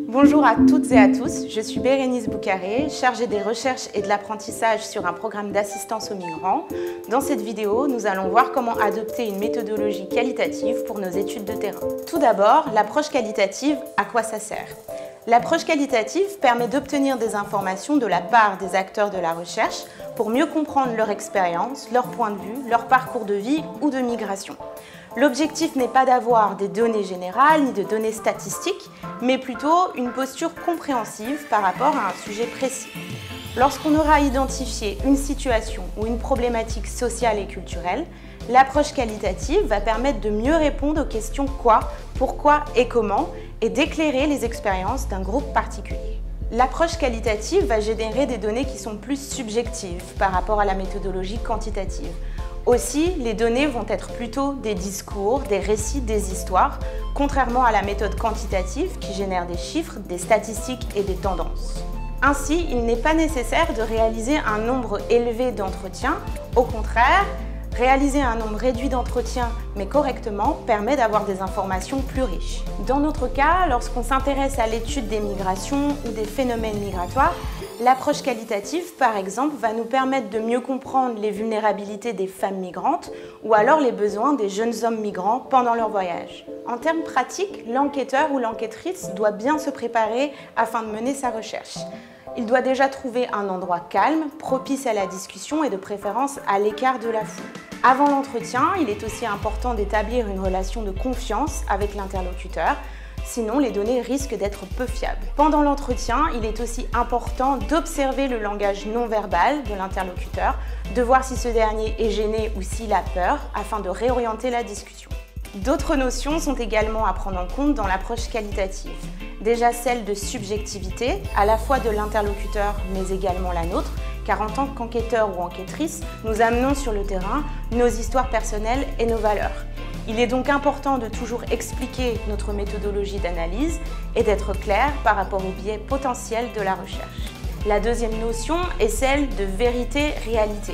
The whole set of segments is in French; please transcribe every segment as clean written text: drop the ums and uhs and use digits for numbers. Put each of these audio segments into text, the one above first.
Bonjour à toutes et à tous, je suis Bérénice Boucaré, chargée des recherches et de l'apprentissage sur un programme d'assistance aux migrants. Dans cette vidéo, nous allons voir comment adopter une méthodologie qualitative pour nos études de terrain. Tout d'abord, l'approche qualitative, à quoi ça sert? L'approche qualitative permet d'obtenir des informations de la part des acteurs de la recherche pour mieux comprendre leur expérience, leur point de vue, leur parcours de vie ou de migration. L'objectif n'est pas d'avoir des données générales ni de données statistiques, mais plutôt une posture compréhensive par rapport à un sujet précis. Lorsqu'on aura identifié une situation ou une problématique sociale et culturelle, l'approche qualitative va permettre de mieux répondre aux questions quoi, pourquoi et comment et d'éclairer les expériences d'un groupe particulier. L'approche qualitative va générer des données qui sont plus subjectives par rapport à la méthodologie quantitative. Aussi, les données vont être plutôt des discours, des récits, des histoires, contrairement à la méthode quantitative qui génère des chiffres, des statistiques et des tendances. Ainsi, il n'est pas nécessaire de réaliser un nombre élevé d'entretiens. Au contraire, réaliser un nombre réduit d'entretiens, mais correctement, permet d'avoir des informations plus riches. Dans notre cas, lorsqu'on s'intéresse à l'étude des migrations ou des phénomènes migratoires, l'approche qualitative, par exemple, va nous permettre de mieux comprendre les vulnérabilités des femmes migrantes ou alors les besoins des jeunes hommes migrants pendant leur voyage. En termes pratiques, l'enquêteur ou l'enquêtrice doit bien se préparer afin de mener sa recherche. Il doit déjà trouver un endroit calme, propice à la discussion et de préférence à l'écart de la foule. Avant l'entretien, il est aussi important d'établir une relation de confiance avec l'interlocuteur, sinon les données risquent d'être peu fiables. Pendant l'entretien, il est aussi important d'observer le langage non verbal de l'interlocuteur, de voir si ce dernier est gêné ou s'il a peur, afin de réorienter la discussion. D'autres notions sont également à prendre en compte dans l'approche qualitative. Déjà celle de subjectivité, à la fois de l'interlocuteur mais également la nôtre, car en tant qu'enquêteur ou enquêtrice, nous amenons sur le terrain nos histoires personnelles et nos valeurs. Il est donc important de toujours expliquer notre méthodologie d'analyse et d'être clair par rapport aux biais potentiels de la recherche. La deuxième notion est celle de vérité-réalité.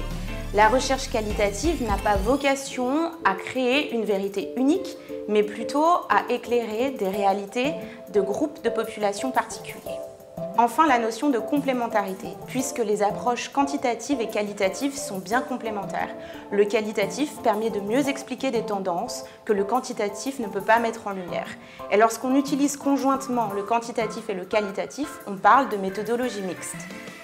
La recherche qualitative n'a pas vocation à créer une vérité unique, mais plutôt à éclairer des réalités de groupes de populations particuliers. Enfin, la notion de complémentarité, puisque les approches quantitatives et qualitatives sont bien complémentaires. Le qualitatif permet de mieux expliquer des tendances que le quantitatif ne peut pas mettre en lumière. Et lorsqu'on utilise conjointement le quantitatif et le qualitatif, on parle de méthodologie mixte.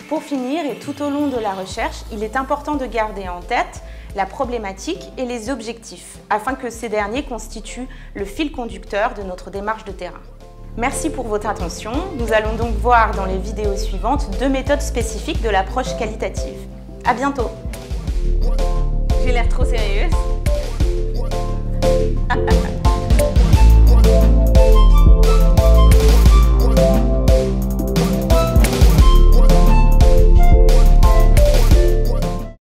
Pour finir, et tout au long de la recherche, il est important de garder en tête la problématique et les objectifs, afin que ces derniers constituent le fil conducteur de notre démarche de terrain. Merci pour votre attention. Nous allons donc voir dans les vidéos suivantes 2 méthodes spécifiques de l'approche qualitative. À bientôt. J'ai l'air trop sérieuse.